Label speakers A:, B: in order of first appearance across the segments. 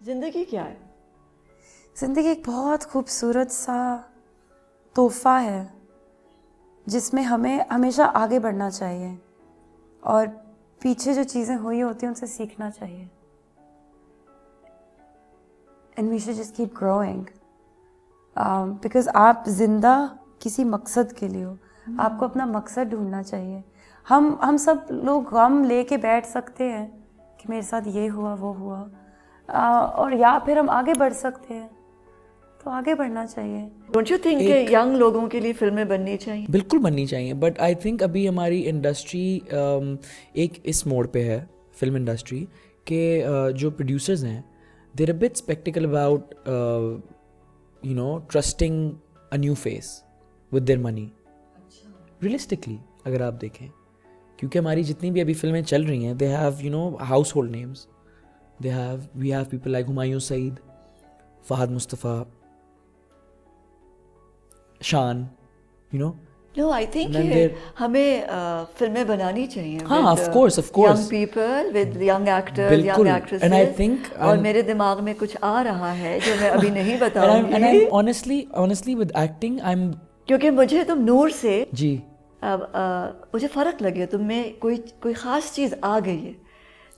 A: जिंदगी क्या है?
B: ज़िंदगी एक बहुत खूबसूरत सा तोहफ़ा है जिसमें हमें हमेशा आगे बढ़ना चाहिए और पीछे जो चीज़ें हुई होती हैं उनसे सीखना चाहिए. And we should just keep growing because आप जिंदा किसी मकसद के लिए हो. आपको अपना मकसद ढूंढना चाहिए. हम सब लोग गम लेके बैठ सकते हैं कि मेरे साथ ये हुआ वो हुआ, और या फिर हम आगे बढ़ सकते हैं, तो आगे बढ़ना चाहिए.
A: डोंट यू थिंक कि यंग लोगों के लिए फिल्में बननी चाहिए?
C: बिल्कुल बननी चाहिए, बट आई थिंक अभी हमारी इंडस्ट्री एक इस मोड़ पे है, फिल्म इंडस्ट्री के जो प्रोड्यूसर्स हैं they're a bit sceptical about you know trusting a new face with their money. Realistically अगर आप देखें, क्योंकि हमारी जितनी भी अभी फिल्में चल रही हैं they have you know household names. We have people like Humayun Saeed, Fahad Mustafa, Shaan, you know.
A: No, I think हमें फिल्में बनानी चाहिए.
C: हाँ, of course.
A: Young people with young actors, young actresses.
C: And I think
A: और मेरे दिमाग में कुछ आ रहा है जो मैं अभी नहीं बताऊंगी.
C: And I'm honestly with acting, I'm
A: क्योंकि मुझे तुम नूर से
C: जी
A: मुझे फ़र्क लगे. तुम में कोई ख़ास चीज़ आ गई है.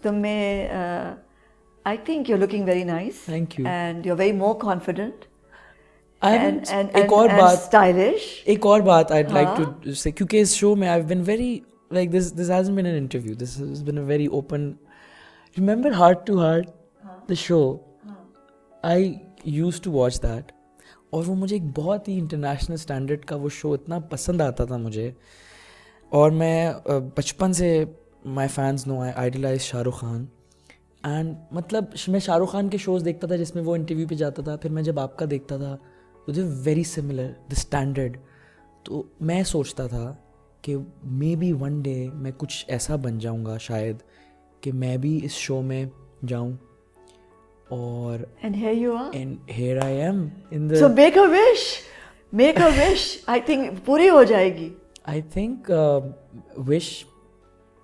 A: तुम में I think you're looking very nice.
C: Thank you.
A: And you're very more confident.
C: एक और बात
A: stylish.
C: एक और बात I'd like to say, क्योंकि इस शो में I've been very like this hasn't been an interview, this has been a very open. Remember Heart to Heart, the show? I used to watch that, और वो मुझे एक बहुत ही international standard का वो शो इतना पसंद आता था मुझे. और मैं बचपन से my fans know I idolize Shahrukh Khan. And मतलब मैं शाहरुख खान के शोज़ देखता था जिसमें वो इंटरव्यू पे जाता था. फिर मैं जब आपका देखता था तो they very similar the standard. तो मैं सोचता था कि मे बी वन डे मैं कुछ ऐसा बन जाऊंगा शायद कि मैं भी इस शो में जाऊं. और
A: and here you are,
C: and here I am in the
A: so make a wish. I think पूरी हो जाएगी.
C: I think wish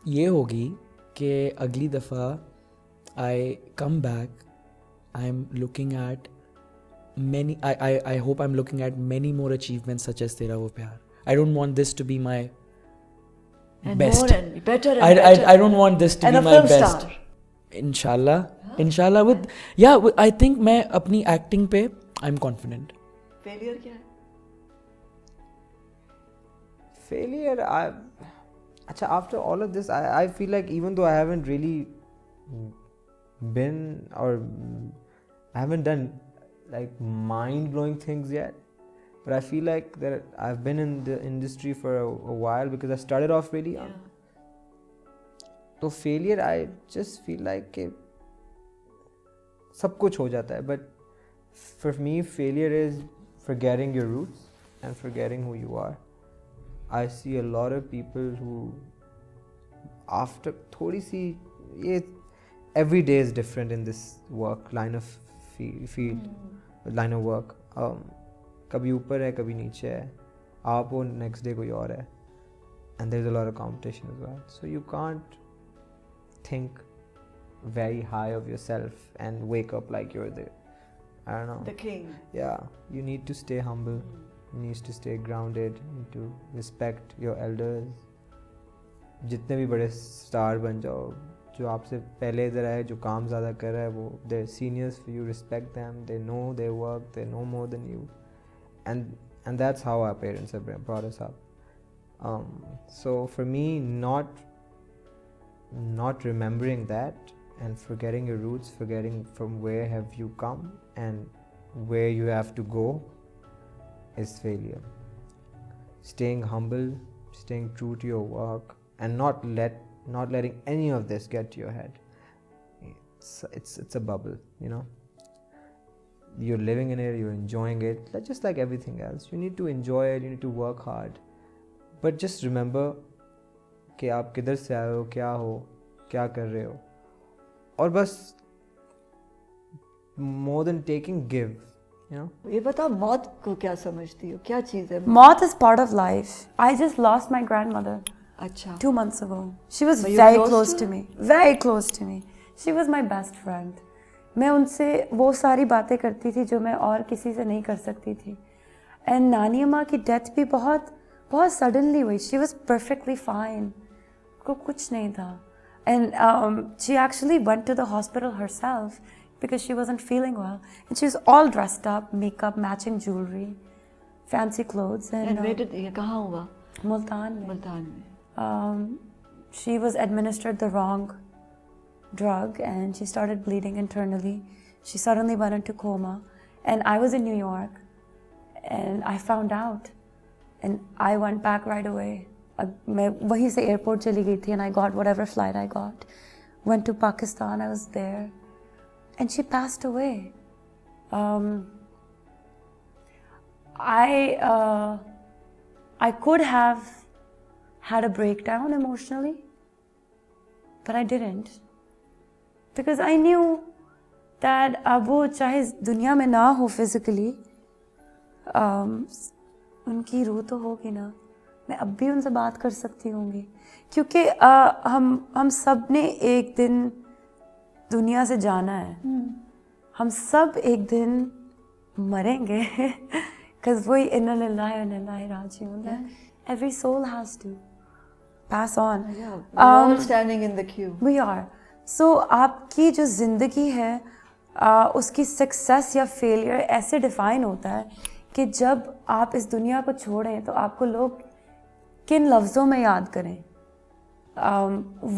C: ये होगी कि अगली दफ़ा I come back, I'm looking at many, I hope I'm looking at many more achievements such as Tera Wo Pyar. I don't want this to be my
A: and
C: best.
A: More and better and better.
C: I don't want this to
A: and
C: be my best.
A: Inshallah.
C: Inshallah with I think मैं अपनी acting पे I'm confident.
A: Failure क्या है?
D: Failure, अच्छा, after all of this, I feel like even though I haven't really been or I haven't done like mind-blowing things yet, but I feel like that I've been in the industry for a while because I started off really young. तो failure, I just feel like कि सब कुछ हो जाता है, but for me failure is forgetting your roots and forgetting who you are. I see a lot of people who after थोड़ी सी ये every day is different in this work line of field line of work. कभी ऊपर है कभी नीचे है, आप हो next day कोई और है, and there's a lot of competition as well, so you can't think very high of yourself and wake up like you're I don't know,
A: the king.
D: Yeah, you need to stay humble. You need to stay grounded. You need to respect your elders. जितने भी बड़े star बन जाओ, जो आपसे पहले इधर आए, जो काम ज़्यादा कर रहा है, वो they're seniors for you. Respect them. They know their work. They know more than you. And that's how our parents have brought us up. So for me, not remembering that and forgetting your roots, forgetting from where have you come and where you have to go is failure. Staying humble, staying true to your work, and not letting any of this get to your head. It's a bubble, you know. You're living in it, you're enjoying it, just like everything else. You need to enjoy it, you need to work hard, but just remember कि आप किधर से आए हो, क्या हो, क्या कर रहे हो, और बस more than taking, give, you know.
A: ये बताओ, मौत को क्या समझती हो, क्या चीज़ है?
B: Mauth is part of life. I just lost my grandmother.
A: अच्छा.
B: 2 months ago. She was very close to me. Very close to me. She was my best friend. मैं उनसे वो सारी बातें करती थी जो मैं और किसी से नहीं कर सकती थी. एंड नानी अम्मा की डेथ भी बहुत बहुत सडनली हुई. शी वॉज परफेक्टली फाइन, को कुछ नहीं था. And she actually went to the hospital herself because she wasn't feeling well, and she was all dressed up, makeup, matching jewelry, fancy clothes.
A: And where did ये कहाँ हुआ?
B: मुल्तान में.
A: मुल्तान में.
B: She was administered the wrong drug and she started bleeding internally. She suddenly went into coma, and I was in New York and I found out and I went back right away. मैं वहीं से airport चली गई थी and I got whatever flight I got. Went to Pakistan, I was there. And she passed away. I could have had a breakdown emotionally, but I didn't. Because I knew that अब वो चाहे दुनिया में ना हो physically, उनकी रूह तो होगी ना. मैं अब भी उनसे बात कर सकती होंगी. क्योंकि हम सब ने एक दिन दुनिया से जाना है. हम सब एक दिन मरेंगे. Because वही इन्ना लिल्लाहि व इन्ना इलैहि राजिऊन. Every soul has to pass on.
A: Yeah, we're all standing in the queue.
B: We are. So आपकी जो ज़िंदगी है उसकी सक्सेस या फेलियर ऐसे डिफाइन होता है कि जब आप इस दुनिया को छोड़ें तो आपको लोग किन लफ्ज़ों में याद करें,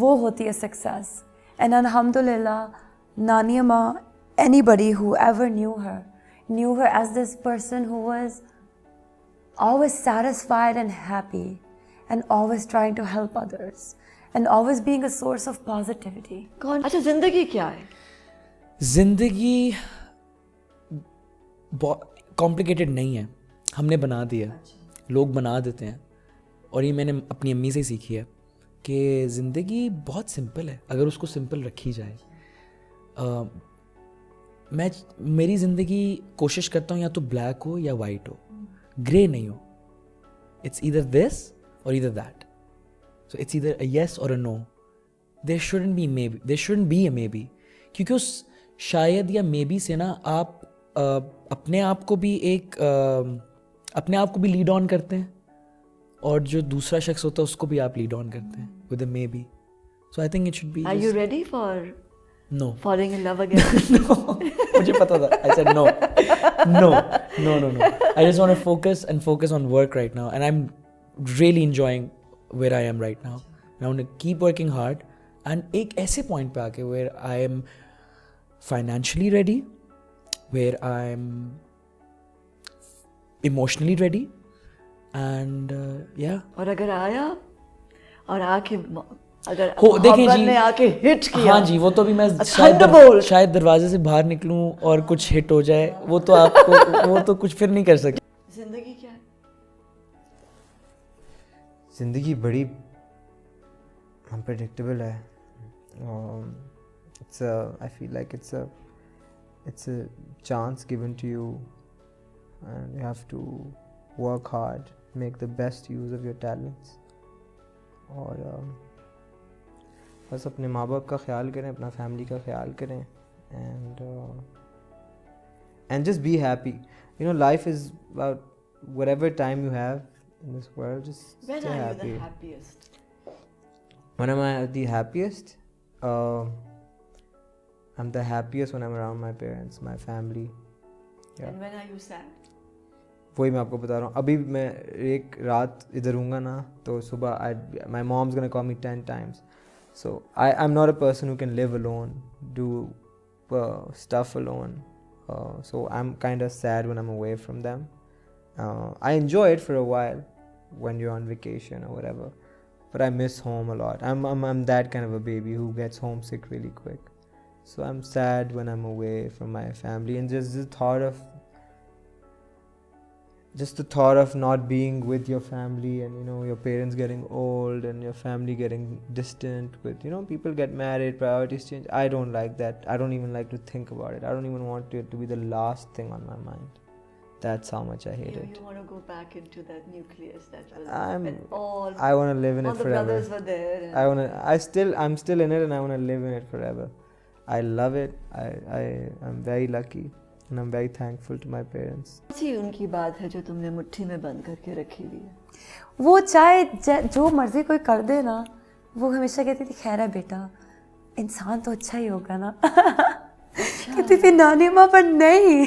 B: वो होती है success. And alhamdulillah, Nani Amma, anybody who ever knew her as this person who was always satisfied and happy and always trying to help others and always being a source of positivity.
A: कौन? अच्छा, जिंदगी क्या है?
C: जिंदगी complicated नहीं है, हमने बना दिया. लोग बना देते हैं, और ये मैंने अपनी अम्मी से सीखी है कि ज़िंदगी बहुत सिंपल है अगर उसको सिंपल रखी जाए. मेरी ज़िंदगी कोशिश करता हूँ या तो ब्लैक हो या वाइट हो, ग्रे नहीं हो. It's either this or either that. So it's either a yes or a no. There shouldn't be maybe, there shouldn't be a maybe. क्योंकि उस शायद या मे बी से ना आप अपने आप को भी लीड ऑन करते हैं, और जो दूसरा शख्स होता है उसको भी आप लीड ऑन करते हैं with a may be. So I think it should be.
A: Are you ready for
C: No.
A: falling in love again?
C: No. मुझे पता था. I said no. No. I just want to focus on work right now, and I'm really enjoying where I am right now. And I want to keep working hard, and एक ऐसे point पे आके where I am financially ready, where I'm emotionally ready, and yeah.
A: और अगर आया और आके अगर
C: हो देखें
A: मोहब्बत
C: जी,
A: ने आके हिट किया,
C: हाँ जी, वो तो भी मैं
A: Thunderbolt.
C: शायद दरवाजे से बाहर निकलूं और कुछ हिट हो जाए, वो तो आपको वो तो कुछ फिर नहीं कर सकते.
A: जिंदगी क्या है?
D: ज़िंदगी बड़ी अनप्रेडिक्टेबल है. I feel like it's a chance given to you, and you have to work hard, make the best use of your talents, और बस अपने माँ बाप का ख्याल करें, अपना फैमिली का ख्याल करें, and just be happy. You know, life is about whatever time you have in this world, just
A: When
D: stay
A: are
D: happy.
A: you the happiest?
D: When am I the happiest? I'm the happiest when I'm around my parents, my family. Yeah.
A: And when are you sad?
D: वही मैं आपको बता रहा हूँ. अभी मैं एक रात इधर हूँगा ना, तो सुबह my mom's gonna call me 10 times. So I'm not a person who can live alone, do stuff alone. So I'm kind of sad when I'm away from them. I enjoy it for a while when you're on vacation or whatever, but I miss home a lot. I'm that kind of a baby who gets homesick really quick. So I'm sad when I'm away from my family, and just the thought of not being with your family, and you know, your parents getting old and your family getting distant, with, you know, people get married, priorities change. I don't like that. I don't even like to think about it. I don't even want it to be the last thing on my mind. That's how much I hate it.
A: You want to go back into that nucleus that was
D: I want to live in it
A: all the
D: forever.
A: brothers were there.
D: I'm still in it, and I want to live in it forever. I love it. I'm very lucky and I'm very thankful to my parents.
A: कौन सी उनकी बात है जो तुमने मुट्ठी में बंद करके रखी हुई है?
B: वो चाहे जो मर्जी कोई कर दे ना, वो हमेशा कहती थी खैर है बेटा, इंसान तो अच्छा ही होगा ना। कहती थी नानी माँ, पर नहीं,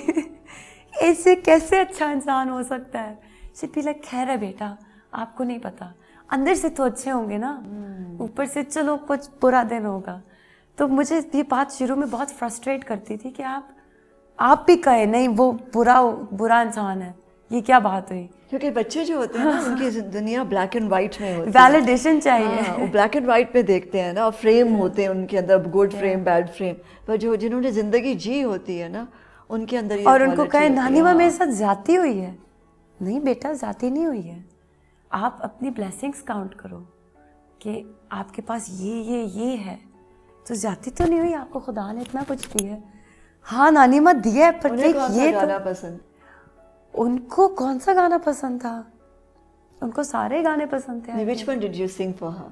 B: ऐसे कैसे अच्छा इंसान हो सकता है? She'd be like, खैर है बेटा, आपको नहीं पता, अंदर से तो अच्छे होंगे ना, ऊपर से चलो कुछ बुरा दिन होगा। तो मुझे ये बात शुरू में बहुत फ्रस्ट्रेट करती थी कि आप भी कहे नहीं वो बुरा इंसान है, ये क्या बात हुई?
A: क्योंकि बच्चे जो होते हैं ना, उनकी दुनिया ब्लैक एंड वाइट में होती है।
B: वैलिडेशन चाहिए।
A: हाँ, वो ब्लैक एंड वाइट में देखते हैं ना, फ्रेम होते हैं उनके अंदर, गुड फ्रेम बैड फ्रेम, पर जो जिन्होंने जिंदगी जी होती है ना, उनके अंदर ये
B: और उनको
A: quality
B: कहे
A: होती है।
B: नानी माँ
A: हाँ।
B: मेरे साथ ज्यादती हुई है, नहीं बेटा ज्यादती नहीं हुई है, आप अपनी ब्लेसिंग्स काउंट करो कि आपके पास ये है, तो ज्यादती तो नहीं हुई, आपको खुदा ने इतना कुछ दिया है। हाँ नानी माँ दिया है, पर
A: उन्हें कौन सा
B: ये
A: गाना
B: तो
A: पसंद?
B: उनको कौन सा गाना पसंद था? उनको सारे गाने पसंद थे।
A: Which one did you sing for her?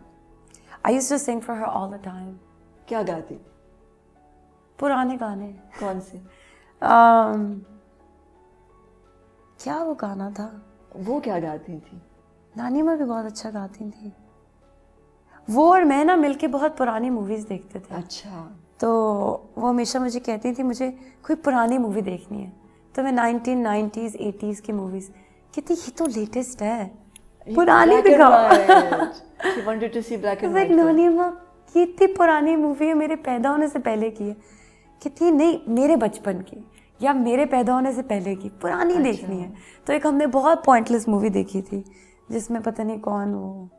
B: I used to sing for her all the time.
A: क्या गाती थी?
B: पुराने गाने।
A: कौन से?
B: क्या वो गाना था?
A: वो क्या गाती थी?
B: नानी माँ भी बहुत अच्छा गाती थी। वो और मैं ना मिलके बहुत पुरानी मूवीज देखते थे।
A: अच्छा।
B: तो वो हमेशा मुझे कहती थी मुझे कोई पुरानी मूवी देखनी है, तो मैं 1990s 80s की मूवीज कहती, ये तो लेटेस्ट है, पुरानी दिखाओ।
A: She wanted to see black and
B: like
A: white.
B: नानी माँ ये इतनी पुरानी मूवी है, मेरे पैदा होने से पहले की है। कहती नहीं, मेरे बचपन की या मेरे पैदा होने से पहले की, पुरानी देखनी है। तो एक हमने बहुत पॉइंटलेस मूवी देखी थी जिसमें पता नहीं कौन वो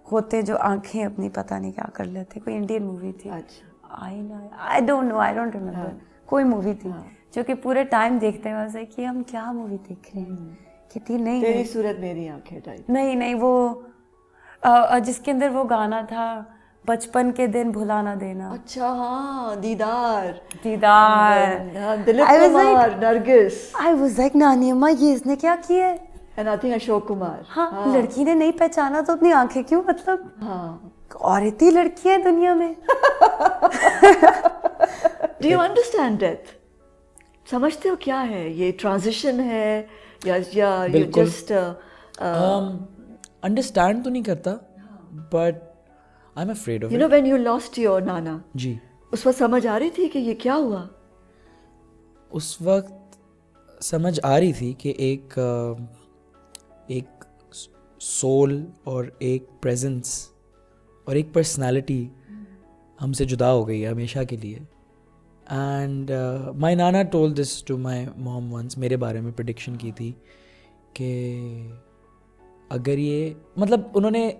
B: होते जो आंखें अपनी पता नहीं क्या कर लेते, कोई इंडियन मूवी थी।
A: अच्छा।
B: आई डोंट रिमेम्बर, कोई मूवी थी जो कि पूरे टाइम देखते हैं वैसे कि हम क्या मूवी देख रहे हैं। कहती नहीं
A: तेरी सूरत मेरी आंखें टाइप।
B: नहीं वो जिसके अंदर वो गाना था, बचपन के दिन भुला ना देना।
A: अच्छा हाँ, दीदार।
B: I
A: Dilip
B: was
A: Kumar, Nargis.
B: I was like नानी अम्मा ये इसने क्या किया है?
A: And I think Ashok Kumar.
B: हाँ, लड़की ने नहीं पहचाना तो अपनी आंखें क्यों, मतलब
A: हाँ।
B: और इतनी लड़कियां हैं दुनिया में।
A: Do you understand that? समझते हो क्या है ये ट्रांजिशन है या you
C: बिल्कुल।
A: just
C: अंडरस्टैंड तो नहीं करता, but I am afraid of
A: you know when you lost your नाना,
C: जी।
A: उस वक्त समझ आ रही थी कि ये क्या हुआ?
C: उस वक्त समझ आ रही थी कि एक सोल और एक प्रेजेंस और एक पर्सनालिटी हमसे जुदा हो गई है हमेशा के लिए। एंड माय नाना told this to my mom once, मेरे बारे में प्रेडिक्शन की थी कि अगर ये, मतलब उन्होंने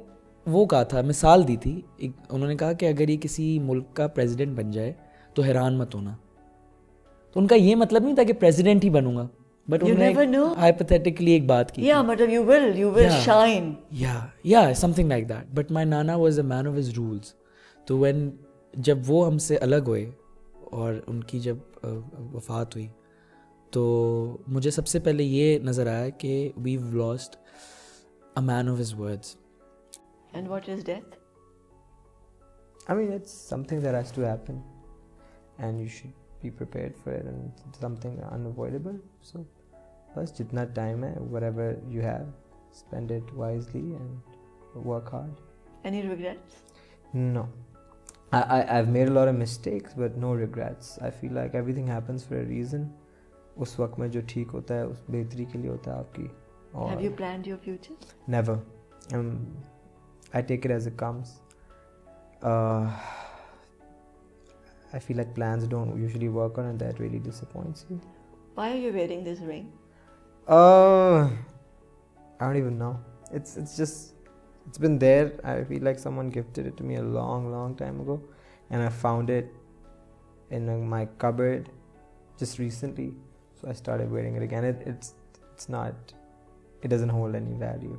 C: वो कहा था, मिसाल दी थी, उन्होंने कहा कि अगर ये किसी मुल्क का प्रेसिडेंट बन जाए तो हैरान मत होना। तो उनका ये मतलब नहीं था कि प्रेसिडेंट ही बनूंगा, बट उन्होंने हाइपोथेटिकली एक बात की।
A: मतलब you will shine.
C: Yeah, something like that. But my nana was a man of his rules. तो जब वो हमसे अलग हुए और उनकी जब वफात हुई, तो मुझे सबसे पहले ये नज़र आया कि we've lost a man of his words.
A: And what is death?
D: I mean, it's something that has to happen, and you should be prepared for it, and it's something unavoidable. So, बस जितना time है, whatever you have, spend it wisely and work hard.
A: Any regrets?
D: No. I've made a lot of mistakes, but no regrets. I feel like everything happens for a reason. उस वक्त में जो ठीक होता है उस बेहतरी के लिए होता है आपकी। और
A: Have you planned your future?
D: Never. I take it as it comes. I feel like plans don't usually work on, and that really disappoints you.
A: Why are you wearing this ring?
D: I don't even know. It's been there. I feel like someone gifted it to me a long time ago, and I found it in my cupboard just recently. So I started wearing it again. It doesn't hold any value.